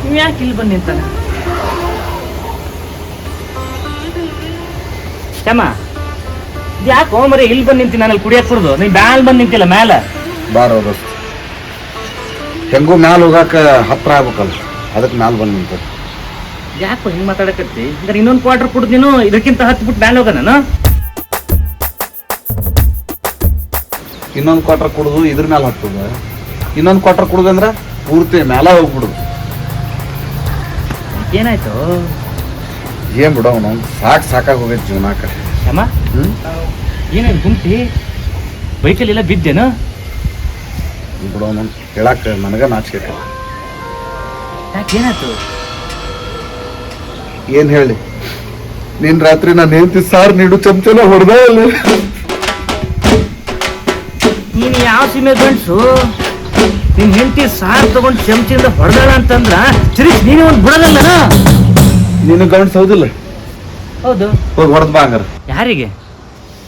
ನೀವು ಯಾಕೆ ಇಲ್ಲಿ ಬಂದು ನಿಂತಾನೆ ಕ್ಷಮ ಯಾಕೆ ಹೋಮರಿ ಇಲ್ಲಿ ಬಂದು ನಿಂತೀನಿ ನಾನಲ್ಲಿ ಕುಡಿಯಕ್ಕೆ ಕುಡ್ದು ನೀ ಮ್ಯಾಲ ಬಂದು ನಿಂತಿಲ್ಲ ಮ್ಯಾಲ ಬಾರ ದೋಸ್ತ ಹೆಂಗೂ ಮ್ಯಾಲ ಹೋಗಾಕ ಹತ್ರ ಆಗ್ಬೇಕಲ್ಲ ಅದಕ್ಕೆ ಮ್ಯಾಲ ಬಂದು ನಿಂತ ಯಾಕೆ ಹಿಂಗೆ ಮಾತಾಡಕತ್ತಿ ಅಂದ್ರೆ ಇನ್ನೊಂದು ಕ್ವಾರ್ಟರ್ ಕುಡ್ದು ನೀನು ಇದಕ್ಕಿಂತ ಹತ್ಬಿಟ್ಟು ಮ್ಯಾಲ ಹೋಗ ನಾನು ಇನ್ನೊಂದು ಕ್ವಾರ್ಟರ್ ಕುಡಿದು ಇದ್ರ ಮ್ಯಾಲ ಹತ್ತದ ಇನ್ನೊಂದು ಕ್ವಾರ್ಟರ್ ಕುಡ್ದಂದ್ರ ಪೂರ್ತಿ ಮ್ಯಾಲ ಹೋಗ್ಬಿಡುದು ಏನಾಯ್ತು ಏನ್ ಬಿಡೋ ನಾವು ಸಾಕಾಗಿ ಹೋಗೈತಿ ಜೀವನಾಕ ಕ್ಷಮ ಏನಾಯ್ತು ಗುಂಪಿ ಬೈಕಲ್ಲೆಲ್ಲ ಬಿದ್ದೇನು ಬಿಡೋ ನನ್ ಹೇಳಾಕ ನನಗ ನಾಚಿಕೆ ಯಾಕೆ ಏನಾಯ್ತು ಏನ್ ಹೇಳಿ ನಿನ್ ರಾತ್ರಿ ನಾನು ಹೆಂಡತಿ ಸಾರ್ ನೀಡು ಚಮಚನ ಹೊಡೆದ ನೀನು ಯಾವ ಸೀಮೆ ಗಂಡ್ಸು ನಿನ್ ಹೆಂಡತಿ ಸಾರ್ ತಗೊಂಡು ಚಮಚಿಂದ ಹೊಡೆದಾಳ ಅಂತಂದ್ರ ಸಿರೀಶ್ ನೀನೇ ಒಂದು ಬಿಡೋದಲ್ಲ ನೀನು ಗಂಡ್ಸ್ ಹೌದಿಲ್ಲ ಹೌದು ಹೋಗಿ ಹೊಡೆದ್ ಬಾ ಹಂಗಾರ ಯಾರಿಗೆ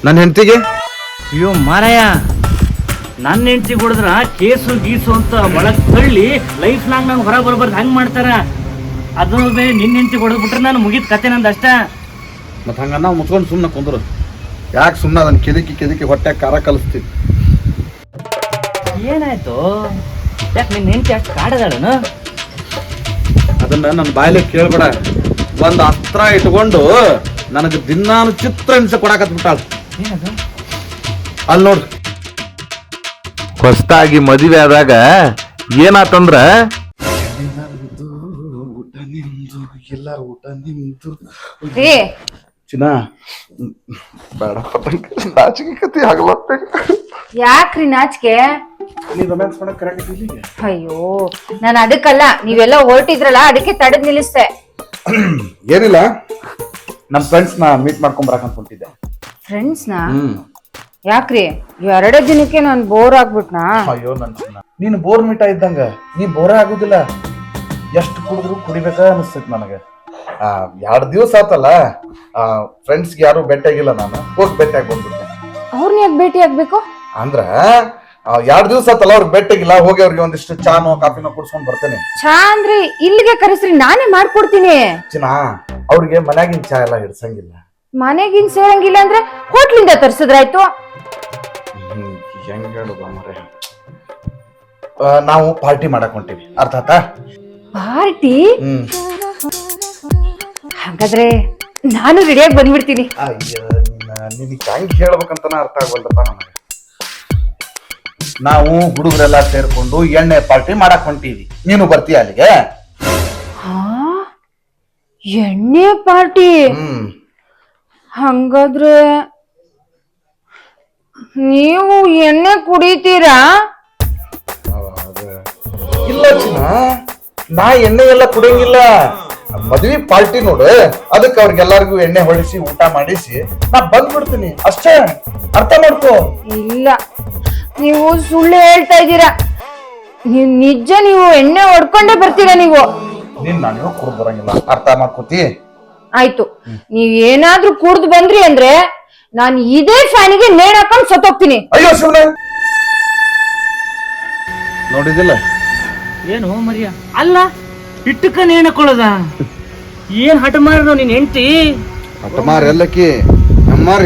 ನನ್ನ ಹೆಂಡತಿಗೆ ಅಯ್ಯೋ ಮಾರಾಯ ನನ್ನ ಹೆಂಡತಿ ಹೊಡೆದ್ರ ಕೇಸು ಗೀಸು ಅಂತ ಒಳಗ್ ತಳ್ಳಿ ಲೈಫ್ ಲಾಂಗ್ ನಂಗೆ ಹೊರ ಬರ್ಬಾರ್ದು ಹಂಗ್ ಮಾಡ್ತಾರ ಅದನ್ನ ಬೇರೆ ನಿನ್ನ ಹೆಂಡತಿ ಹೊಡೆದ್ಬಿಟ್ರೆ ನಾನು ಮುಗಿದ ಕತೆ ನಂದು ಅಷ್ಟ ಮತ್ ಹಂಗ ನಾವು ಮುಚ್ಕೊಂಡು ಸುಮ್ಮನೆ ಕುಂದ್ರು ಯಾಕೆ ಸುಮ್ಮನೆ ಅದನ್ನ ಕೆದಕಿ ಹೊಟ್ಟೆ ಖಾರ ಕಲಿಸ್ತೀವಿ ಏನಾಯ್ತು ಯಾಕೆ ನಿನ್ನ ಹೆಂಡತಿ ಅಷ್ಟು ಕಾಡದಾಳನು ಅದನ್ನ ನನ್ನ ಬಾಯಲ್ಲಿ ಕೇಳ್ಬೇಡ ಒಂದ್ ಅಸ್ತ್ರ ಇಟ್ಕೊಂಡು ನನಗೆ ದಿನಾನು ಚಿತ್ರ ಹಿಂಸೆ ಕೊಡಾಕತ್ ಬಿಟ್ಟಾಳ ಏನದು ಅಲ್ಲಿ ನೋಡ್ರಿ ಹೊಸದಾಗಿ ಮದುವೆ ಆದಾಗ ಏನಾತಂದ್ರ ಊಟ ನಿಮ್ದು ಎಲ್ಲಾರು ಊಟ ನಿಮ್ದು ಏ ಚಿನ್ನ ಬೇಡ ನಾಚಿಕೆ ಕತಿ ಆಗಲ್ಲ ಯಾಕ್ರಿ ನಾಚಿಕೆ ನೀ ರೊಮ್ಯಾನ್ಸ್ ಮಾಡಕ್ ಕರೆಕ್ಟ್ ಇಲ್ಲಿಗೆ ಅಯ್ಯೋ ನಾನು ಅದಕ್ಕಲ್ಲ ನೀವೆಲ್ಲ ಹೊರಟಿದ್ರಲ್ಲ ಅದಕ್ಕೆ ತಡೆದ್ ನಿಲ್ಲಿಸ್ದೆ ಏನಿಲ್ಲ ನಮ್ಮ ಫ್ರೆಂಡ್ಸ್ ನ ಮೀಟ್ ಮಾಡ್ಕೊಂಡ್ ಬರಕಂತ ಹೊಂಟಿದ್ದೆ ಫ್ರೆಂಡ್ಸ್ನ ಯಾಕ್ರಿ 2 ದಿನಕ್ಕೆ ನಾನು ಬೋರ್ ಆಗ್ಬಿಟ್ನಾ ಅಯ್ಯೋ ನನ್ ಚಿನ್ನ ನೀನು ಬೋರ್ ಮೀಟ ಇದ್ದಂಗ ನೀ ಬೋರ ಆಗುದಿಲ್ಲ ಎಷ್ಟು ಕುಡಿದ್ರು ಕುಡಿಬೇಕ ಅನಿಸ್ತೈತಿ ನನಗೆ 2 ದಿವಸ ಆತಲ್ಲ ಫ್ರೆಂಡ್ಸ್ಗೆ ಯಾರು ಭೇಟಿಯಾಗಿಲ್ಲ ನಾನು ಹೋಗಿ ಭೇಟಿಯಾಗಿ ಬಂದ್ಬಿಟ್ಟೆ ಅವ್ರನ್ನ ಯಾಕೆ ಭೇಟಿ ಆಗ್ಬೇಕು ಅಂದ್ರ 2 ದಿವಸ ಆತಲ್ಲ ಅವ್ರಿಗೆ ಭೇಟಿಯಾಗಿಲ್ಲ ಹೋಗಿ ಅವ್ರಿಗೆ ಒಂದಿಷ್ಟು ಚಾನೋ ಕಾಫಿನೋ ಕುಡ್ಸ್ಕೊಂಡ್ ಬರ್ತೇನೆ ಚಾ ಅಂದ್ರೆ ಇಲ್ಲಿಗೆ ಕರೆಸ್ರಿ ನಾನೇ ಮಾಡ್ಕೊಡ್ತೀನಿ ಚಿನ್ನ ಅವ್ರಿಗೆ ಮನ್ಯಾಗಿನ ಚಾ ಎಲ್ಲ ಹಿಡ್ಸಂಗಿಲ್ಲ ಮನೆಗಿನ್ ಸೇರಂಗಿಲ್ಲ ಅಂದ್ರೆ ಹೋಟ್ಲಿಂದ ತರ್ಸಿದ್ರಾಯ್ತು ಹೆಂಗ್ ಹೇಳುದು ಮರೆ ನಾವು ಪಾರ್ಟಿ ಮಾಡಕ್ ಹೊಂಟಿವಿ ಅರ್ಥ ಆತಾ ಪಾರ್ಟಿ ಹಾಗಾದ್ರೆ ನಾನು ರೆಡಿಯಾಗಿ ಬಂದ್ಬಿಡ್ತೀನಿ ಅಯ್ಯ ನಿನಗೆ ಹೆಂಗ್ ಹೇಳ್ಬೇಕಂತನ ಅರ್ಥ ಆಗವಲ್ದಪ್ಪ ನನಗೆ ನಾವು ಹುಡುಗರೆಲ್ಲ ಸೇರ್ಕೊಂಡು ಎಣ್ಣೆ ಪಾರ್ಟಿ ಮಾಡಕ್ ಹೊಂಟೀವಿ ನೀನು ಬರ್ತೀಯ ಅಲ್ಲಿಗೆ ಹಾ ಎಣ್ಣೆ ಪಾರ್ಟಿ ಹಂಗಾದ್ರೆ ನೀವು ಎಣ್ಣೆ ಕುಡಿತೀರಾ ಇಲ್ಲ ಚಿನ್ನ ನಾ ಎಣ್ಣೆ ಎಲ್ಲ ಕುಡಿಯಂಗಿಲ್ಲ ಮದ್ವಿ ಪಾರ್ಟಿ ನೋಡು ಅದಕ್ಕೆ ಅವ್ರಿಗೆಲ್ಲರಿಗೂ ಎಣ್ಣೆ ಹೊಳಿಸಿ ಊಟ ಮಾಡಿಸಿ ನಾ ಬಂದ್ಬಿಡ್ತೀನಿ ಅಷ್ಟೇ ಅರ್ಥ ಮಾಡ್ಕೋ ಇಲ್ಲ ನೀವು ಸುಳ್ಳು ಹೇಳ್ತಾ ಇದ್ದೀರಾ ನೀವು ಎಣ್ಣೆ ಹೊಡ್ಕೊಂಡೇ ಬರ್ತೀರಾ ನೀವು ನಾನು ಕುಡ್ದು ಬರಂಗಿಲ್ಲ ಅರ್ಥ ಮಾಡ್ಕೋತಿ ಆಯ್ತು ನೀವ್ ಏನಾದ್ರೂ ಕುಡ್ದು ಬಂದ್ರಿ ಅಂದ್ರೆ ನಾನು ಇದೇ ಫ್ಯಾನಿಗೆ ನೇಣ್ ಹಾಕೊಂಡ್ ಸತ್ತೋಗ್ತೀನಿ ಅಯ್ಯೋ ಶಿವನ ನೋಡಿದಿಲ್ಲ ಏನು ಮರಿಯ ಅಲ್ಲ ಇಟ್ಟಕ್ಕ ನೇಣಕೊಳ್ಳೋದ ಏನ್ ಹಠ ಮಾಡ್ರು ನಿನ್ ಹೆಂಡತಿ ಹಠಮಾರಿ ಎಲ್ಲಕ್ಕಿ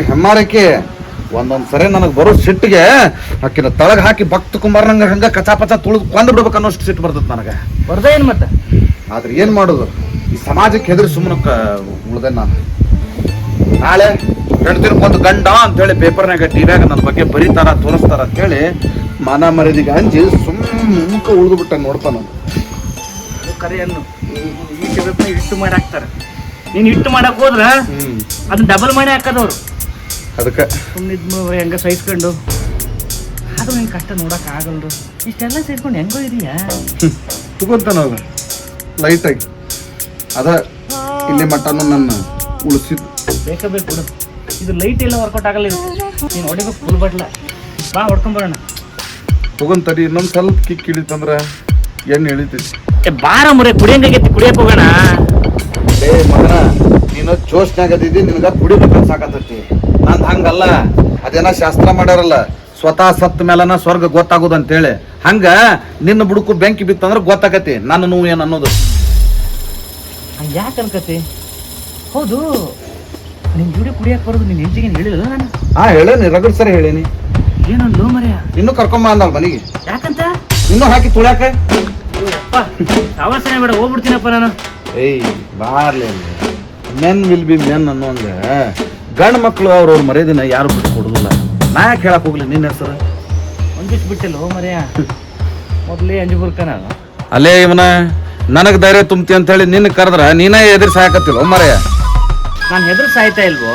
ಹೆಮ್ಮಾರಕ್ಕೆ ಒಂದೊಂದ್ ಸರಿ ನನಗ್ ಬರೋ ಸಿಟ್ಟಿಗೆ ಆಕಿನ ತಳಗ್ ಹಾಕಿ ಭಕ್ತ ಕುಮಾರ್ನಂಗ ಹಂಗ ಕಚಾ ಪಚಾ ತುಳಿದು ಕೊಂದ್ ಬಿಡ್ಬೇಕು ಅನ್ನೋಷ್ಟು ಸಿಟ್ಟು ಬರ್ತದ ನನಗ ಬರ್ದ ಏನ್ ಮತ್ತ ಆದ್ರೆ ಏನ್ ಮಾಡುದು ಈ ಸಮಾಜಕ್ಕೆ ಹೆದರಿ ಸುಮ್ಮನೆ ಉಳ್ದೆ ನಾನು ನಾಳೆ ಹೆಣ್ತಿರ್ಕೊಂದು ಗಂಡ ಅಂತ ಹೇಳಿ ಪೇಪರ್ನಾಗ ಟಿವ್ಯಾಗ ನನ್ನ ಬಗ್ಗೆ ಬರೀತಾರ ತೋರಿಸ್ತಾರ ಅಂತ ಹೇಳಿ ಮಾನ ಮರ್ಯಾದಿಗೆ ಅಂಜಿ ಸುಮ್ಮಕ ಉಳಿದು ಬಿಟ್ಟ ನೋಡ್ಪ ನಾನು ಕರೆಯನ್ನು ಹಿಟ್ಟು ಮಾಡಿ ಹಾಕ್ತಾರ ನೀನ್ ಹಿಟ್ಟು ಮಾಡಕ್ ಹೋದ್ರ ಅದನ್ನ ಡಬಲ್ ಮಾಡಿ ಹಾಕದವ್ರು ಅದಕ್ಕೆ ಸುಮ್ಮನಿದ್ ಹೆಂಗ ಸಹಿಸ್ಕೊಂಡು ಅದು ನಿನ್ ಕಷ್ಟ ನೋಡಕ್ ಆಗಲ್ರು ಇಷ್ಟೆಲ್ಲ ಸೇರ್ಕೊಂಡು ಹೆಂಗೋ ಇದೀಯಾ ತಗೊಂತಾನ ಅದ ಲೈಟಾಗಿ ಅದ ಇಲ್ಲಿ ಮಟನು ನನ್ನ ಉಳಿಸಿದ್ದು ಬೇಕು ಬಿಡು ಇದು ಲೈಟ್ ಎಲ್ಲ ವರ್ಕೌಟ್ ಆಗಲ್ಲ ಇದು ನೀನು ಹೊಡಿಬೇಕು ಫುಲ್ ಬಟ್ಲ ಬಾ ಹೊಡ್ಕೊಂಬರೋಣ ತಗೊಂತಡಿ ಇನ್ನೊಂದ್ ಸ್ವಲ್ಪ ಕಿಕ್ ಹಿಡಿತಂದ್ರ ಎಣ್ಣೆ ಇಳಿತೈತಿ ಬಾರ ಮುರೆ ಕುಡಿಯಂಗಾಗೈತಿ ಕುಡಿಯಕ್ ಹೋಗೋಣ ಏ ಮಗನ ನೀನು ಜೋಶ್ನಾಗದಿದ್ದಿ ನಿನಗ ಕುಡಿಬೇಕಂತ ಸಾಕತೈತಿ ನಂದ್ ಹಂಗಲ್ಲ ಅದೇನ ಶಾಸ್ತ್ರ ಮಾಡ್ಯಾರಲ್ಲ ಸ್ವತಃ ಸತ್ತ ಮೇಲನ ಸ್ವರ್ಗ ಗೊತ್ತಾಗೋದು ಅಂತೇಳಿ ಹಂಗ ನಿನ್ನ ಬುಡುಕು ಬೆಂಕಿ ಬಿತ್ತಂದ್ರ ಗೊತ್ತಾಗತಿ ನನ್ನ ನೋವು ಏನ್ ಅನ್ನೋದು ಹಂಗೆ ಯಾಕೆ ಅನ್ಕತಿ? ಹೌದು, ನಿನ್ ಜೋಡಿ ಕುಡಿಯಕ್ಕೆ ಬರೋದು ನಿನ್ನ ಹೆಂಚಿಗೆ ಹೇಳಿಲ್ಲ ನಾನು? ಹೇಳೇನಿ, ರಗಡ್ ಸರಿ ಹೇಳೇನಿ. ಏನೊಂದು ಲೋ ಮರ್ಯ, ಇನ್ನೂ ಕರ್ಕೊಂಬ ಅಂದಲ್ ಮನೆಗೆ. ಯಾಕಂತ? ಇನ್ನೂ ಹಾಕಿ ತುಳ್ಯಾಕ. ಅವಸರ ಬೇಡ, ಹೋಗ್ಬಿಡ್ತೀನಪ್ಪ ನಾನು. ಏಯ್ ಬಾರ್ಲಿ, ಮೆನ್ ವಿಲ್ ಬಿ ಮೆನ್ ಅನ್ನೋಂಗ ಗಂಡು ಮಕ್ಕಳು ಅವ್ರವ್ರ ಮರ್ಯಾದಿನ ಯಾರು ಬಿಟ್ಟು ಕೊಡುದಿಲ್ಲ. ನಾ ಯಾಕೆ ಹೇಳಕ್ ಹೋಗ್ಲಿ ನಿನ್ನ ಹೆಸರು? ಒಂದಿಷ್ಟು ಬಿಟ್ಟಿಲ್ಲ ಹೋ ಮರ್ಯ, ಮೊದಲೇ ಅಂಜುಬುರ್ಕ ನಾನು. ಅಲ್ಲೇ ಇವನ ನನಗ್ ಧೈರ್ಯ ತುಂಬತಿ ಅಂತ ಹೇಳಿ ನಿನ್ನ ಕರೆದ್ರ ನೀನೇ ಎದುರು ಸಾಕತ್ತಿಲ್ಲ ಮರೆಯ. ನಾನು ಹೆದರು ಸಾಯ್ತಾ ಇಲ್ವೋ?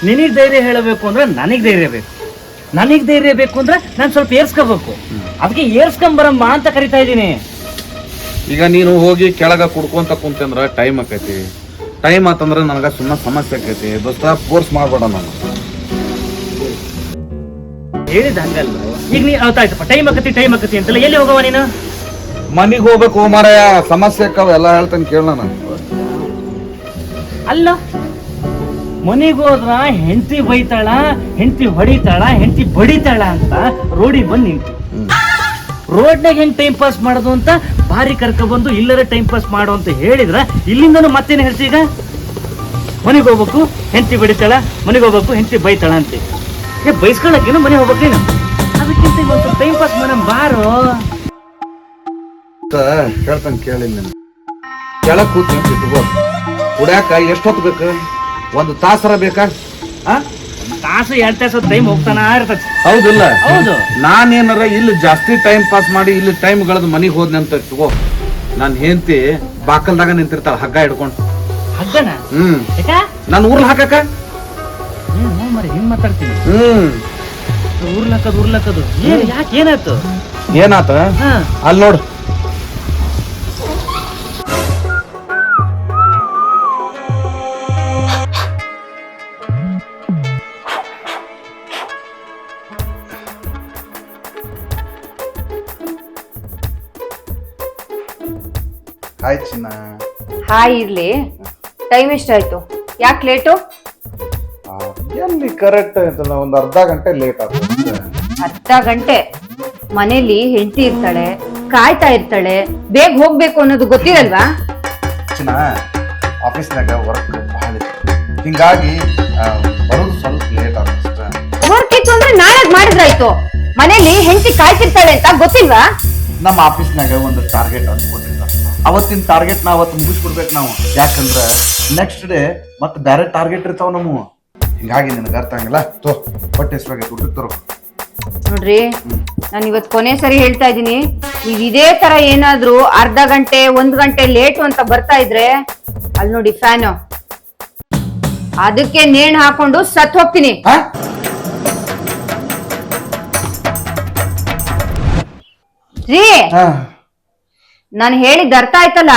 ನಿನಗ್ ಧೈರ್ಯ ಹೇಳಬೇಕು ಅಂದ್ರೆ ನನಗ್ ಧೈರ್ಯ ಬೇಕು. ನನಗ್ ಧೈರ್ಯ ಬೇಕು ಅಂದ್ರೆ ನಾನು ಸ್ವಲ್ಪ ಏರ್ಸ್ಕೋಬೇಕು. ಅದಕ್ಕೆ ಏರ್ಸ್ಕೊಂಬರಮ್ಮ ಅಂತ ಕರಿತಾ ಇದ್ದೀನಿ. ಈಗ ನೀನು ಹೋಗಿ ಕೆಳಗ ಕುಡ್ಕೊಂತ ಕುಂತಂದ್ರ ಟೈಮ್ ಆಕೈತಿ. ಟೈಮ್ ಆತಂದ್ರ ನನಗ ಸುಮ್ಮನೆ ಸಮಸ್ಯೆ ಆಕೈತಿ. ದೋಸ್ತ ಫೋರ್ಸ್ ಮಾಡ್ಬೇಡ ನಾನು. ಹೇಳಿದ ಹಂಗಲ್ಲ. ಈಗ ನೀ ಆಯ್ತಪ್ಪ, ಟೈಮ್ ಆಕತಿ ಅಂತಲ್ಲ, ಎಲ್ಲಿ ಹೋಗವ ನೀನು? ಮನಿಗ್ ಹೋಗ್ಬೇಕು ಮಾರಾಯ, ಸಮಸ್ಯೆ ಅಕ್ಕಾವ ಎಲ್ಲ ಹೇಳ್ತೇನೆ ಕೇಳ ನಾನು. ಅಲ್ಲ, ಮನೆಗೆ ಹೋದ್ರ ಹೆಂಡತಿ ಬೈತಾಳ, ಹೆಂಡತಿ ಹೊಡಿತಾಳ, ಹೆಂಡತಿ ಬಡಿತಾಳ ಅಂತ ರೋಡಿಗೆ ಬಂದು ನಿಂತು ರೋಡ್ನಾಗ ಹೆಂಗ್ ಟೈಮ್ ಪಾಸ್ ಮಾಡೋದು ಅಂತ ಬಾರಿ ಕರ್ಕೊಬಂದು ಇಲ್ಲರ ಟೈಮ್ ಪಾಸ್ ಮಾಡು ಅಂತ ಹೇಳಿದ್ರ ಇಲ್ಲಿಂದನು ಮತ್ತೇನು ಹೇಳ್ತಿ? ಈಗ ಮನೆಗೆ ಹೋಗ್ಬೇಕು, ಹೆಂಡತಿ ಬಡಿತಾಳ, ಮನೆಗೆ ಹೋಗ್ಬೇಕು, ಹೆಂಡತಿ ಬೈತಾಳ ಅಂತೆ. ಬೈಸ್ಕೊಳಕ್ಕೇನು ಮನೆ ಹೋಗ್ಬೇಕೇನು? ಅದಕ್ಕಿಂತ ಒಂದು ಟೈಮ್ ಪಾಸ್ ಮಾಡಮ್ ಬಾರೋ. ಹೇಳ್ತಾನೆ ಕೇಳಿಲ್ಲ. ಕೆಳಗ್ ಕೂತ್ ಇಟ್ಕೋ. ಕುಡ್ಯಾಕ ಎಷ್ಟೊತ್ತು ಬೇಕು? ಒಂದು ತಾಸರ ಬೇಕಾ? ತಾಸು 2 ತಾಸು ಟೈಮ್ ಹೋಗ್ತಾನ ಇರ್ತದೆ. ಹೌದಿಲ್ಲ? ಹೌದು. ನಾನೇನಾರ ಇಲ್ಲಿ ಜಾಸ್ತಿ ಟೈಮ್ ಪಾಸ್ ಮಾಡಿ ಇಲ್ಲಿ ಟೈಮ್ ಗಳದ್ ಮನಿಗ್ ಹೋದ್ನಿ ಅಂತ ಇಟ್ಕೋ, ನಾನ್ ಹೆಂಡತಿ ಬಾಕಲ್ದಾಗ ನಿಂತಿರ್ತಾಳ ಹಗ್ಗ ಹಿಡ್ಕೊಂಡು. ಹಗ್ಗನ? ನಾನು ಊರ್ಲ್ ಹಾಕಕ ಮರಿ ಹಿಂಗ್ ಮಾತಾಡ್ತೀನಿ. ಉರ್ಲಕ್ಕದು ಯಾಕೆ ಏನಾಯ್ತು? ಏನಾತ? ಅಲ್ಲಿ ನೋಡು. ಹಾಯ್ ಚಿನ್ನ. ಹಾಯ್ ಇರ್ಲಿ. ಟೈಮ್ ಎಷ್ಟಾಯ್ತು? ಯಾಕೆ ಲೇಟು? ಎಲ್ಲಿ ಕರೆಕ್ಟ್ ಆಯ್ತಲ್ಲ, ಒಂದು ಅರ್ಧ ಗಂಟೆ ಲೇಟ್ ಆಗ್ತದೆ. ಅರ್ಧ ಗಂಟೆ? ಮನೇಲಿ ಹೆಂಡತಿ ಇರ್ತಾಳೆ, ಕಾಯ್ತಾ ಇರ್ತಾಳೆ, ಬೇಗ ಹೋಗ್ಬೇಕು ಅನ್ನೋದು ಗೊತ್ತಿರಲ್ವಾ? ಚಿನ್ನ, ಆಫೀಸ್ನಾಗ ವರ್ಕ್ ಬಹಳ ಹಿಂಗಾಗಿ ಬರೋದು ಸ್ವಲ್ಪ ಲೇಟ್ ಆಗುತ್ತೆ. ವರ್ಕ್ ಇತ್ತು ಅಂದ್ರೆ ನಾಳೆ ಮಾಡಿದ್ರಾಯ್ತು. ಮನೇಲಿ ಹೆಂಡತಿ ಕಾಯ್ತಿರ್ತಾಳೆ ಅಂತ ಗೊತ್ತಿಲ್ವಾ? ನಮ್ಮ ಆಫೀಸ್ನಾಗ ಒಂದು ಟಾರ್ಗೆಟ್ ಅಂತ ಕೊಟ್ಟಿರ್ತಾರೆ. ಅವತ್ತಿನ ಟಾರ್ಗೆಟ್ ನಾವು ಅವತ್ತು ಮುಗಿಸ್ಬಿಡ್ಬೇಕು ನಾವು. ಯಾಕಂದ್ರೆ ನೆಕ್ಸ್ಟ್ ಡೇ ಮತ್ತೆ ಬೇರೆ ಟಾರ್ಗೆಟ್ ಇರ್ತಾವ ನಮ್ಮ. ಹಿಂಗಾಗಿ ನಿನಗೆ ಅರ್ಥ ಆಗಲ್ಲ. ಹೊಟ್ಟೆ ಎಷ್ಟಾಗೈತೆ ದುಡ್ಡು ತರೋ. ನೋಡ್ರಿ, ನಾನು ಇವತ್ತು ಕೊನೆ ಸರಿ ಹೇಳ್ತಾ ಇದ್ದೀನಿ, ನೀವ್ ಇದೇ ತರ ಏನಾದ್ರೂ ಅರ್ಧ ಗಂಟೆ 1 ಗಂಟೆ ಲೇಟು ಅಂತ ಬರ್ತಾ ಇದ್ರೆ ಅಲ್ಲಿ ನೋಡಿ ಫ್ಯಾನು, ಅದಕ್ಕೆ ನೇಣು ಹಾಕೊಂಡು ಸತ್ ಹೋಗ್ತೀನಿ. ರೀ, ನಾನು ಹೇಳಿದ ಅರ್ಥ ಆಯ್ತಲ್ಲ?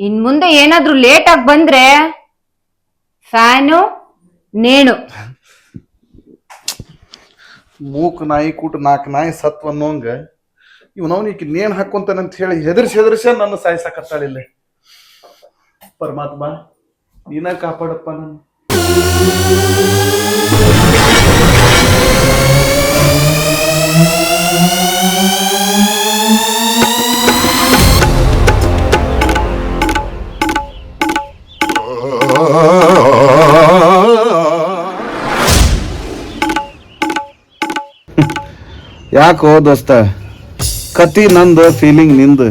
ಇನ್ ಮುಂದೆ ಏನಾದ್ರೂ ಲೇಟ್ ಆಗಿ ಬಂದ್ರೆ ಫ್ಯಾನು, ನೇಣು. ಮೂಕ್ ನಾಯಿ ಕೂಟ 4 ನಾಯಿ ಸತ್ವ ಅನ್ನೋಂಗ ಇವನವನಿಗೆ ನೇಣು ಹಾಕೊಂತಾನಂತ ಹೇಳಿ ಹೆದರ್ಸಿ ನನ್ನ ಸಾಯಿಸಾಕತ್ತಾಳಿಲ್ಲ. ಪರಮಾತ್ಮ ನೀನ ಕಾಪಾಡಪ್ಪ ನಾನು. ಯಾಕೋ ದೋಸ್ತ, ಕತಿ ನಂದು, ಫೀಲಿಂಗ್ ನಿಂದು,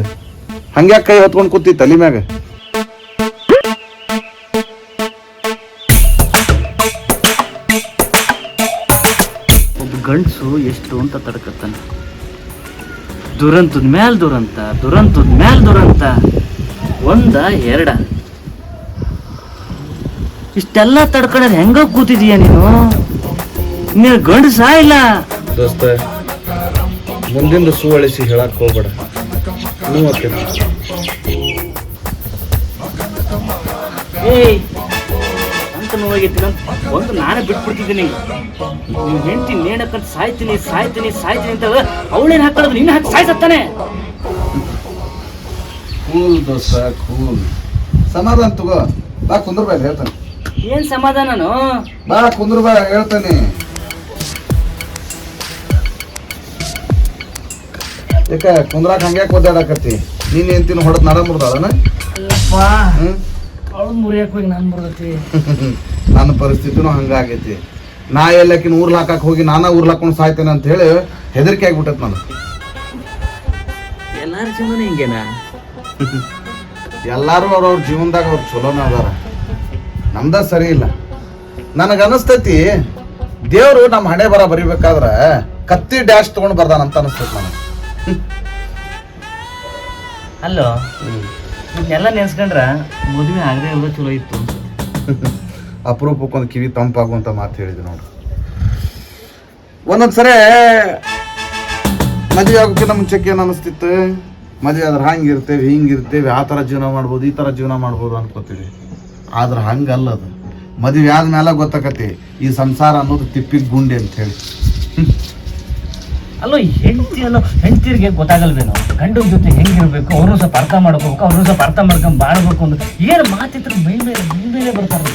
ಹಂಗ್ಯಾಕ ಕೈ ಹೊತ್ಕೊಂಡ್ ಕೂತಿ ತಲಿ ಮ್ಯಾಗ? ಒಬ್ಬ ಗಂಡಸು ಎಷ್ಟು ಅಂತ ತಡ್ಕತ್ತಾನ. ದುರಂತದ ಮ್ಯಾಲ್ ದುರಂತ, ಒಂದ ಎರಡ ಇಷ್ಟೆಲ್ಲ ತಡ್ಕೊಂಡ್ರೆ ಹೆಂಗ ಕೂತಿದೀಯ ನೀನು ಗಂಡಸ ಇಲ್ಲ? ದೋಸ್ತ, ಮುಂದಿಂದ ಸುವಳಿಸಿ ಹೇಳಕ್ ಹೋಗ್ಬೇಡ. ಏಯ್ ಅಂತ ನೋವಾಗಿತ್ತು. ಒಂದು ನಾನೇ ಬಿಟ್ಬಿಡ್ತಿದ್ದೀನಿ. ನೀವು ಹೆಂಡತಿ ನೇಣಕ್ಕಂತ ಸಾಯ್ತೀನಿ ಅಂತ ಅವಳೇನ್ ಹಾಕೊಳ್ಳೋದು, ನಿನ್ನ ಹಾಕಿ ಸಾಯ್ಸತ್ತಾನೆ. ಕೂಲ್ ದೋಸ್ತ, ಕೂಲ್. ಸಮಾಧಾನ ತಗೋ. ಬಾ ಕುಂದ್ರ ಬಾ, ಹೇಳ್ತಾನೆ. ಏನ್ ಸಮಾಧಾನನು? ಬಾ ಕುಂದ್ರ ಬಾ, ಹೇಳ್ತಾನೆ. ಯಾಕ ಕುಂದ್ರಾಕ ಹಂಗ್ಯಾಕೆ ಓದಾಡಕತ್ತಿ? ನೀನ್ ಎಂತಿನ ಹೊಡೆದ್ ನಡ ಮುರ್ದಾಳನ? ಅವಳು ಮುರಿಯಕ್ ಹೋಗಿ ನಾನು ಬರ್ತೈತಿ. ನನ್ನ ಪರಿಸ್ಥಿತಿನೂ ಹಂಗಾಗೈತಿ. ನಾ ಎಲ್ಲಕಿನ ಊರ್ಲಾಕಕ್ ಹೋಗಿ ನಾನಾ ಊರ್ಲಾಕೊಂಡು ಸಾಯ್ತೇನೆ ಅಂತ ಹೇಳಿ ಹೆದರಿಕೆ ಆಗ್ಬಿಟ್ಟೈತಿ ನಾನು. ಎಲ್ಲಾರ ಜೀವನ ಹಿಂಗೇನಾ? ಎಲ್ಲಾರು ಅವ್ರವ್ರ ಜೀವನದಾಗ ಅವ್ರು ಚಲೋನ ಅದಾರ, ನಮ್ದ ಸರಿ ಇಲ್ಲ. ನನಗನ್ನಿಸ್ತೈತಿ ದೇವ್ರು ನಮ್ಮ ಹಣೆ ಬರ ಬರಿಬೇಕಾದ್ರ ಕತ್ತಿ ಡ್ಯಾಶ್ ತಗೊಂಡ್ ಬರ್ದಾನಂತ ಅನಿಸ್ತೈತಿ ನನಗೆ. ಅಲ್ಲೋ ಇದನ್ನೆಲ್ಲ ನೆನ್ಸ್ಕೊಂಡ್ರ ಮದುವೆ ಆಗದೆ ಇರೋದು ಚಲೋ ಇತ್ತು. ಅಪರೂಪಕ್ಕೊಂದು ಕಿವಿ ತಂಪಾಗುವಂತ ಮಾತು ಹೇಳಿದೆ ನೋಡು. ಒಂದೊಂದ್ಸರಿ ಮದುವೆ ಆಗೋಕ್ಕಿಂತ ಮುಂಚೆಕ್ಕೆ ಏನು ಅನಿಸ್ತಿತ್ತು, ಮದುವೆ ಆದ್ರೆ ಹಂಗಿರ್ತೇವೆ ಹಿಂಗಿರ್ತೇವೆ, ಆ ಥರ ಜೀವನ ಮಾಡ್ಬೋದು ಈ ಥರ ಜೀವನ ಮಾಡ್ಬೋದು ಅನ್ಕೋತೀವಿ. ಆದ್ರೆ ಹಂಗಲ್ಲ, ಅದು ಮದುವೆ ಆದ್ಮೇಲೆ ಗೊತ್ತಾಕತಿ ಈ ಸಂಸಾರ ಅನ್ನೋದು ತಿಪ್ಪಿಗೆ ಗುಂಡಿ ಅಂತ ಹೇಳಿ. ಅಲ್ಲೋ ಹೆಂಡತಿರಿಗೆ ಗೊತ್ತಾಗಲ್ವೇನೋ ಗಂಡನ ಜೊತೆ ಹೆಂಗಿರ್ಬೇಕು, ಅವ್ರೂ ಸ್ವಲ್ಪ ಅರ್ಥ ಮಾಡ್ಕೋಬೇಕು, ಅವ್ರೂ ಸ್ವಲ್ಪ ಅರ್ಥ ಮಾಡ್ಕೊಂಡ್ ಬಾಳ್ಬೇಕು ಅಂತ ಏನು ಮಾತಿತ್ರ ಮೈ ಮೇಲೆ ಬರ್ತಾರೆ.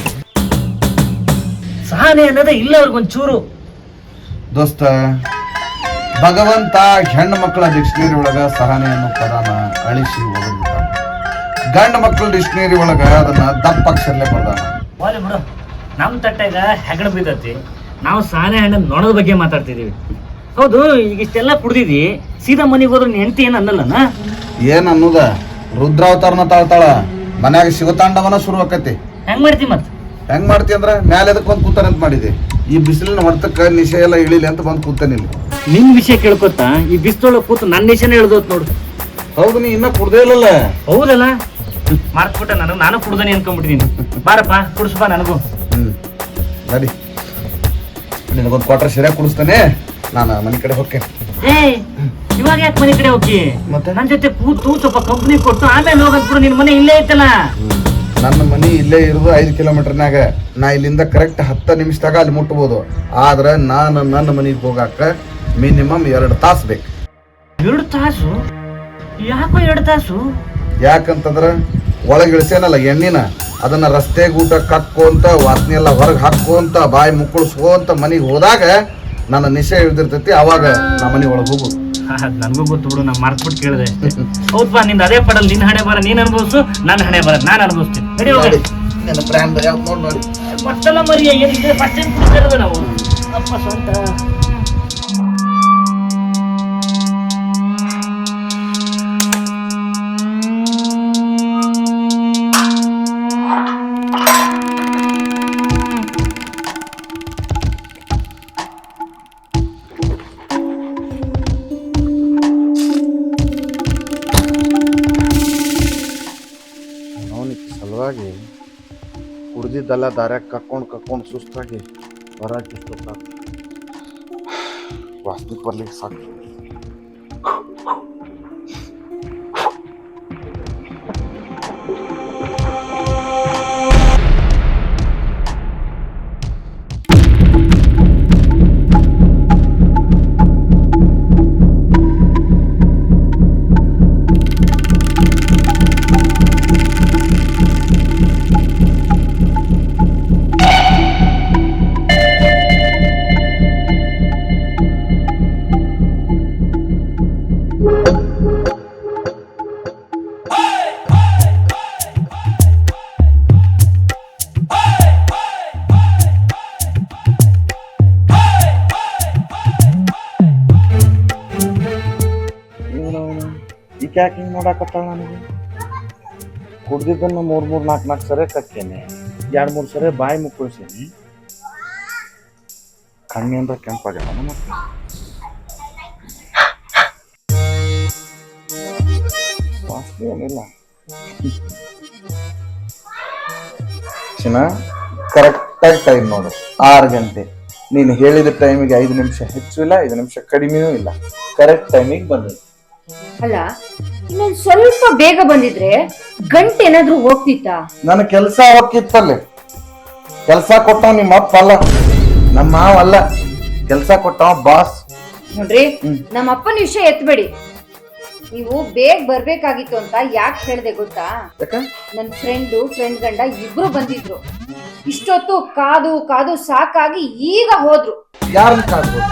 ಸಹನೆ ಅನ್ನೋದೇ ಇಲ್ಲ ಅವ್ರಿಗೊಂಚೂರು. ದೋಸ್ತ, ಭಗವಂತ ಹೆಣ್ಣು ಮಕ್ಕಳ ಡಿಕ್ಷನರಿ ಒಳಗ ಸಹನೆ ಅನ್ನೋ ಪದಾನ ಅಳಿಸಿ ಒದಗಿದ, ಗಂಡು ಮಕ್ಕಳ ಡಿಕ್ಷನರಿ ಒಳಗ ಅದನ್ನ ದಪ್ಪ ಅಕ್ಷರಲ್ಲೇ ಬರ್ದಾನ. ಹೋಗ್ಲಿ ಬಿಡು, ನಮ್ಮ ತಟ್ಟೆಗ ಹೆಗಣ ಬಿದ್ದತಿ. ನಾವು ಸಹನೆ ಹಣ್ಣನ ನೊಣದ ಬಗ್ಗೆ ಮಾತಾಡ್ತಿದೀವಿ. ಹೌದು, ಈಗ ಇಷ್ಟೆಲ್ಲ ಕುಡ್ದಿದಿ, ಸೀದಾ ಮನೆಗೆ ಹೋದ್ರೆ ನೀನ್ ಹೆಂಡತಿ ಏನ್ ಅನ್ನಲ್ಲನ? ಏನ್ ಅನ್ನೋದ ರುದ್ರಾವತಾರನ ತಾಳ್ತಾಳ, ಮನ್ಯಾಗ ಶಿವತಾಂಡವನ ಶುರು ಆಕತಿ. ಹೆಂಗ್ ಮಾಡ್ತಿ ಮತ್? ಹೆಂಗ್ ಮಾಡ್ತಿ ಅಂದ್ರ ಮ್ಯಾಲೆ ಎದಕ್ ಬಂದ್ ಕೂತಾರ ಅಂತ ಮಾಡಿದೆ. ಈ ಬಿಸಿಲಿನ ಹೊರತಕ್ಕ ನಿಶೆ ಎಲ್ಲ ಇಳಿಲಿ ಅಂತ ಬಂದ್ ಕೂತಾನಿಲ್ಲ. ನಿನ್ ವಿಷಯ ಕೇಳ್ಕೊತ ಈ ಬಿಸ್ತೊಳಗ್ ಕೂತು ನನ್ನ ನಿಶೆನೇ ಇಳ್ದೋತ್ ನೋಡು. ಹೌದು, ನೀ ಇನ್ನ ಕುಡ್ದೇ ಇಲ್ಲಲ್ಲ? ಹೌದಲ್ಲ, ಮಾರ್ಕ್ಬಿಟ್ಟ ನಾನು ಕುಡ್ದನಿ ಅನ್ಕೊಂಡ್ಬಿಟ್ಟಿದೀನಿ. ಬಾರಪ್ಪ ಕುಡಿಸ್ಬಾ ನನಗೂ. ನಡಿ, ನಿನಗೊಂದು ಕ್ವಾರ್ಟರ್ ಸರಿಯಾಗಿ ಕುಡಿಸ್ತಾನೆ, ನಾನು ಮನೆ ಕಡೆ ಹೋಗ್ತೇನೆ. ಇವಾಗ ಯಾಕೆ ಮನೆ ಕಡೆ ಹೋಗಿ? ಮತ್ತೆ ನನ್ನ ಜೊತೆ ಕೂತು ಸ್ವಲ್ಪ ಕಂಪ್ನಿ ಕೊಟ್ಟು ಆಮೇಲೆ ಹೋಗಂತ್ಬಿಡು. ನಿನ್ ಮನೆ ಇಲ್ಲೇ ಐತಲ್ಲ. ನನ್ನ ಮನಿ ಇಲ್ಲೇ ಇರೋದು 5 ಕಿಲೋಮೀಟರ್ನಾಗ. ನಾ ಇಲ್ಲಿಂದ ಕರೆಕ್ಟ್ 10 ನಿಮಿಷದಾಗ ಅಲ್ಲಿ ಮುಟ್ಬೋದು. ಆದ್ರೆ ನಾನು ನನ್ನ ಮನೆಗೆ ಹೋಗಾಕ ಮಿನಿಮಮ್ 2 ತಾಸು ಬೇಕು. 2 ತಾಸು? ಯಾಕೋ 2 ತಾಸು? ಯಾಕಂತಂದ್ರ ಒಳಗೆ ಇಳಿಸೇನಲ್ಲ ಎಣ್ಣಿನ, ಅದನ್ನ ರಸ್ತೆ ಊಟ ಕಕ್ಕೋಂತ ವಾಸನೆ ಎಲ್ಲ ಹೊರಗೆ ಹಾಕೋಂತ ಬಾಯಿ ಮುಕ್ಕಳಿಸ್ಕೋಂತ ಮನೆಗೆ ಹೋದಾಗ ನನ್ನ ನಿಶೆ ಇಳ್ದಿರ್ತೈತಿ. ಅವಾಗ ನಾ ಮನೆ ಒಳಗೆ ಹೋಗೋದು. ನನ್ಗೂ ಗೊತ್ತು ಬಿಡು, ನಾ ಮಾರ್ಕ್ಬಿಟ್ಟು ಕೇಳಿದೆ. ಹೌದಪ್ಪ, ನಿಂದ ಅದೇ ಪಡಲ್. ನಿನ್ ಹಣೆ ಬರ ನೀನ್ ಅನುಭವಿಸು, ನನ್ನ ಹಣೆ ಬರ ನಾನು ಅನುಭವಿಸ್ತೀನಿ. ಮತ್ತೆಲ್ಲ ಮರಿಯ ಏನಿದೆ ಫಸ್ಟ್ ಟೈಮ್ ಕುಡಿದಿರೋದು ನಾವು. ಅಪ್ಪ ಸ್ವಂತ ಸಲುವಾಗಿ ಕುಡ್ದಿದ್ದೆಲ್ಲ ದಾರ್ಯಾಗ ಕಕ್ಕೊಂಡು ಸುಸ್ತಾಗಿ ಬರಾಕಿ ವಾಸನೆ ಬರ್ಲಿಕ್ಕೆ ಸಾಕು. ಯಾಕೆ ಹಿಂಗೆ ನೋಡಾಕತ್ತಾಳ ನನಗೆ? ಕುಡ್ದಿದ್ದನ್ನು 3-4 ಸರಿ ಕಕ್ಕೇನೆ, 2-3 ಸರಿ ಬಾಯಿ ಮುಕ್ಕಳಿಸೀನಿ. ಕಣ್ಣಿಂದ ಕೆಂಪಾಗ್ಯಾವ ಮತ್ತೆ. ವಾಸನೆ ಏನಿಲ್ಲ. ಚಿನ್ನ, ಕರೆಕ್ಟಾಗಿ ಟೈಮ್ ನೋಡು, 6 ಗಂಟೆ. ನೀನು ಹೇಳಿದ ಟೈಮಿಗೆ 5 ನಿಮಿಷ ಹೆಚ್ಚು ಇಲ್ಲ, 5 ನಿಮಿಷ ಕಡಿಮೆನೂ ಇಲ್ಲ. ಕರೆಕ್ಟ್ ಟೈಮಿಗೆ ಬಂದಿದೆ. ಅಲ್ಲ, ಇನ್ನೊಂದ್ ಸ್ವಲ್ಪ ಬೇಗ ಬಂದಿದ್ರೆ ಗಂಟೆ ಏನಾದ್ರೂ ಹೋಗ್ತಿತ್ತ? ನನ್ನ ಕೆಲಸ ಹೋಗಿತ್ತಲ್ಲಿ. ಕೆಲಸ ಕೊಟ್ಟವ ನಿಮ್ಮ ಅಪ್ಪ ಅಲ್ಲ, ನಮ್ಮ ಮಾವ ಅಲ್ಲ, ಕೆಲಸ ಕೊಟ್ಟವ ಬಾಸ್. ನೋಡ್ರಿ, ನಮ್ಮ ಅಪ್ಪನ ವಿಷಯ ಎತ್ಬೇಡಿ. ನೀವು ಬೇಗ ಬರ್ಬೇಕಾಗಿತ್ತು ಅಂತ ಯಾಕೆ ಹೇಳ್ದೆ ಗೊತ್ತಾ? ನನ್ ಫ್ರೆಂಡ್ ಗಂಡ ಇಬ್ರು ಬಂದಿದ್ರು. ಇಷ್ಟೊತ್ತು ಕಾದು ಕಾದು ಸಾಕಾಗಿ ಈಗ ಹೋದ್ರು. ಯಾರನ್ನ ಕಾದ್ಬೋದು?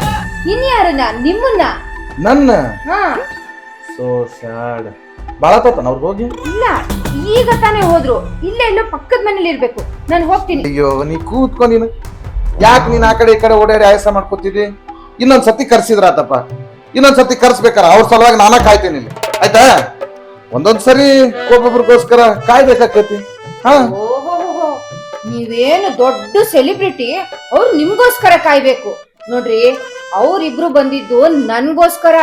ಇನ್ಯಾರನ್ನ? ನಿಮ್ಮನ್ನ. ನನ್ನ? ಹಾ. So sad. ಬಾಳ ತೋತಾನ ಅವ್ರಿಗೆ ಹೋಗಿ? ಇಲ್ಲ, ಈಗ ತಾನೇ ಹೋದ್ರು, ಇಲ್ಲೇ ಎಲ್ಲೋ ಪಕ್ಕದ ಮನೇಲಿ ಇರ್ಬೇಕು. ನಾನು ಹೋಗ್ತೀನಿ. ಅಯ್ಯೋ ನೀ ಕೂತ್ಕೊ ನೀನು. ಯಾಕೆ ನೀನ್ ಆ ಕಡೆ ಈ ಕಡೆ ಓಡಾಡಿ ಆಯಾಸ ಮಾಡ್ಕೊತಿದ್ದಿ? ಇನ್ನೊಂದ್ ಸತಿ ಕರ್ಸಿದ್ರಾತಪ್ಪ, ಇನ್ನೊಂದ್ ಸತಿ ಕರ್ಸ್ಬೇಕಾರ. ಅವ್ರ ಸಲುವಾಗಿ ನಾನಾ ಕಾಯ್ತೀನಿ ಇಲ್ಲಿ, ಆಯ್ತಾ? ಒಂದೊಂದ್ ಸರಿ ಒಬ್ಬೊಬ್ರಿಗೋಸ್ಕರ ಕಾಯ್ಬೇಕಾಕತಿ. ಹಾ, ಓಹೋ, ನೀವೇನು ದೊಡ್ಡ ಸೆಲಿಬ್ರಿಟಿ, ಅವ್ರು ನಿಮ್ಗೋಸ್ಕರ ಕಾಯ್ಬೇಕು ನೋಡ್ರಿ. ಅವ್ರಿಬ್ರು ಬಂದಿದ್ದು ನನ್ಗೋಸ್ಕರ,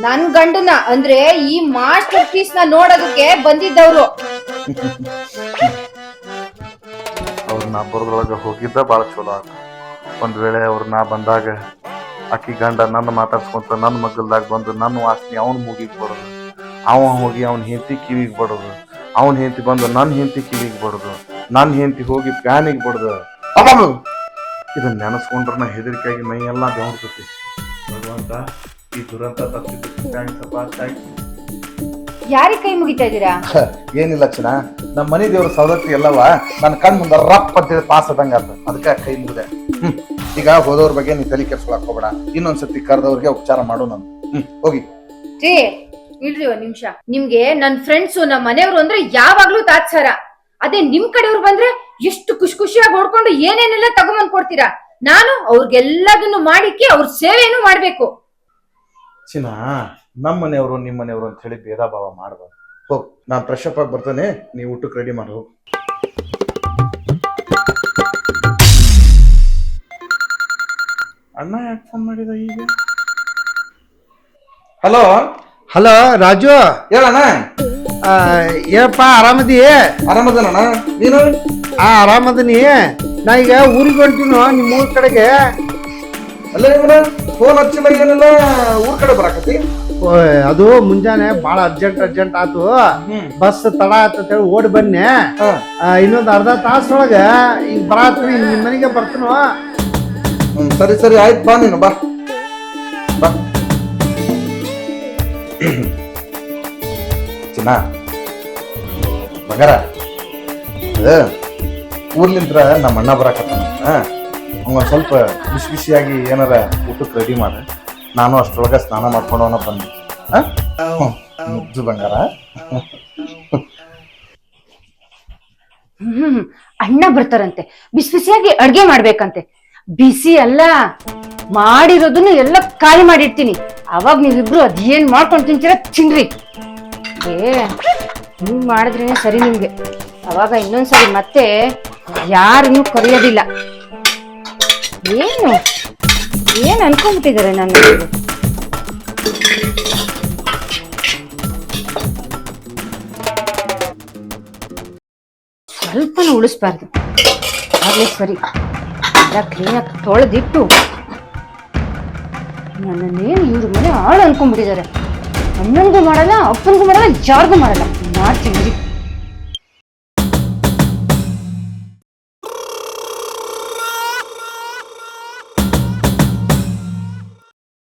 ನನ್ ಗಂಡನ ಅಂದ್ರೆ ಈ ಮಾಸ್ಟರ್ ಪೀಸ್ ನ ನೋಡೋದಕ್ಕೆ ಬಂದಿದ್ದವ್ರು. ಅವ್ರನ್ನ ಬರೋದ್ರೊಳಗೆ ಹೋಗಿದ್ದ ಭಾಳ ಚಲೋ ಆತ. ಒಂದ್ ವೇಳೆ ಅವ್ರನ್ನ ಬಂದಾಗ ಅಕ್ಕಿ ಗಂಡ ನನ್ನ ಮಾತಾಡ್ಸ್ಕೊಂತ ನನ್ನ ಮಗಲ್ದಾಗ ಬಂದು ನನ್ನ ವಾಸನೆ ಅವ್ನ ಮೂಗಿಗೆ ಬಡೋದು, ಅವ ಹೋಗಿ ಅವ್ನ ಹೆಂಡತಿ ಕಿವಿಗೆ ಬಡೋದು, ಅವ್ನ ಹೆಂಡತಿ ಬಂದು ನನ್ನ ಹೆಂಡತಿ ಕಿವಿಗೆ ಬಡೋದು, ನನ್ನ ಹೆಂಡತಿ ಹೋಗಿ ಪ್ಯಾನಿಗೆ ಬಡ್ದು, ಇದನ್ನ ನೆನೆಸ್ಕೊಂಡ್ರನ್ನ ಹೆದರಿಕೆಯಾಗಿ ಮೈ ಎಲ್ಲ ಬೆವರ್ತೈತಿ. ಭಗವಂತ ಈ ದುರಂತ ತಪ್ಪಿದ್ದಕ್ಕೆ ಥ್ಯಾಂಕ್ಸ್. ಯಾರಿಗೆ ಕೈ ಮುಗಿತಾ ಇದ್ದೀರಾ? ಏನಿಲ್ಲ ಚಿನ್ನ, ನಮ್ಮ ಮನೆ ದೇವ್ರ ಸವದತ್ತಿ ಎಲ್ಲವ ನನ್ನ ಕಣ್ ಮುಂದೆ ರಪ್ ಅಂತೇಳಿ ಪಾಸ್ ಆದಂಗ ಆತ, ಅದಕ್ಕೆ ಕೈ ಮುಗಿದೆ. ಈಗ ಹೋದವ್ರ ಬಗ್ಗೆ ನೀ ತಲೆ ಕೆಡ್ಸ್ಕೊಳಕ್ ಹೋಗ್ಬೇಡ. ಇನ್ನೊಂದ್ಸತಿ ಕರೆದವ್ರಿಗೆ ಉಪಚಾರ ಮಾಡು. ನಾನು ಹೋಗಿ ರೀ, ಇಲ್ರಿ ಒಂದ್ ನಿಮಿಷ. ನಿಮ್ಗೆ ನನ್ ಫ್ರೆಂಡ್ಸು, ನಮ್ಮ ಮನೆಯವ್ರು ಅಂದ್ರೆ ಯಾವಾಗ್ಲೂ ತಾತ್ಸಾರ. ಅದೇ ನಿಮ್ ಕಡೆಯವ್ರು ಬಂದ್ರೆ ಎಷ್ಟು ಖುಷಿಯಾಗಿ ಹೊಡ್ಕೊಂಡು ಏನೇನೆಲ್ಲ ತಗೊಂಬಂದ್ ಕೊಡ್ತೀರಾ. ನಾನು ಅವ್ರಿಗೆಲ್ಲದನ್ನು ಮಾಡಿಕ್ಕೆ ಅವ್ರ ಸೇವೆಯನ್ನು ಮಾಡ್ಬೇಕು. ಚಿನ್ನ, ನಮ್ಮ ಮನೆಯವರು ನಿಮ್ಮ ಮನೆಯವರು ಅಂತ ಹೇಳಿ ಭೇದ ಭಾವ ಮಾಡಬಾರ್ದು. ಹೋಗ್, ನಾನು ಫ್ರೆಶ್ ಅಪ್ ಆಗಿ ಬರ್ತೇನೆ, ನೀವು ಊಟಕ್ಕೆ ರೆಡಿ ಮಾಡಿ ಹೋಗಿ. ಅಣ್ಣ ಯಾಕೆ ಫೋನ್ ಮಾಡಿದ ಈಗ? ಹಲೋ ಹಲೋ ರಾಜು, ಹೇಳಣ್ಣ. ಏನಪ್ಪ ಆರಾಮದಿ? ಆರಾಮದಣ್ಣ, ನೀನು? ಆರಾಮದನಿ. ನಾ ಈಗ ಊರಿಗೆ ಹೊಂಟಿನೋ ನಿಮ್ಮ ಊರ್ ಕಡೆಗೆ. ಅಲ್ಲ ಫೋನ್ ಹಚ್ಚಿಲ್ಲ, ಏನಿಲ್ಲ, ಊರ್ ಕಡೆ ಬರಾಕತಿ. ಅದು ಮುಂಜಾನೆ ಬಾಳ ಅರ್ಜೆಂಟ್ ಆತು, ಬಸ್ ತಡ ಆತೇಳಿ ಓಡಿ ಬನ್ನಿ. ಇನ್ನೊಂದು ಅರ್ಧ ತಾಸೊಳಗ ಈಗ ಬರಾತ್ರಿ ನಿಮ್ಮ ಮನೆಗೆ ಬರ್ತೀನೋ. ಸರಿ ಆಯ್ತು, ಬಾ ನೀನು, ಬಾ ಬಾ. ಚಿನ್ನ ಮಗರ, ಊರ್ಲಿಂತ್ರ ನಮ್ಮ ಅಣ್ಣ ಬರಾಕತ್ತಾನ. ಒಂದ್ ಸ್ವಲ್ಪ ಬಿಸಿಯಾಗಿ ಏನಾರ ಊಟಕ್ಕೆ ರೆಡಿ ಮಾಡ. ನಾನು ಅಷ್ಟ್ರೊಳಗ ಸ್ನಾನ ಮಾಡ್ಕೊಂಡು ಬಂದೆ. ಮುದ್ದು ಬಂಗಾರ. ಅಣ್ಣ ಬರ್ತಾರಂತೆ, ಬಿಸಿಯಾಗಿ ಅಡ್ಗೆ ಮಾಡ್ಬೇಕಂತೆ. ಬಿಸಿ ಅಲ್ಲ, ಮಾಡಿರೋದನ್ನು ಎಲ್ಲ ಖಾಲಿ ಮಾಡಿರ್ತೀನಿ. ಅವಾಗ ನೀವಿಬ್ರು ಅದೇನ್ ಮಾಡ್ಕೊಂಡು ತಿಂತೀರ ತಿನ್ರಿ. ನೀವ್ ಮಾಡಿದ್ರೇನೆ ಸರಿ ನಿಮ್ಗೆ. ಅವಾಗ ಇನ್ನೊಂದ್ಸರಿ ಮತ್ತೆ ಯಾರನ್ನು ಕರೆಯೋದಿಲ್ಲ. ಏನ್ ಅನ್ಕೊಂಡ್ಬಿಟ್ಟಿದ್ದಾರೆ ನನ್ನ. ಸ್ವಲ್ಪನೂ ಉಳಿಸ್ಬಾರ್ದು, ಆಗ್ಲೇ ಸರಿ. ಎಲ್ಲ ಕ್ಲೀನಾಗಿ ತೊಳೆದಿಟ್ಟು ನನ್ನನ್ನೇನು ಇವ್ರ ಮನೆ ಆಳು ಅನ್ಕೊಂಡ್ಬಿಟ್ಟಿದ್ದಾರೆ. ಅಣ್ಣನಿಗೂ ಮಾಡಲ್ಲ, ಅಪ್ಪನಿಗೂ ಮಾಡಲ್ಲ, ಯಾರಿಗೂ ಮಾಡಲ್ಲ. ಮಾಡ್ತೀನಿ.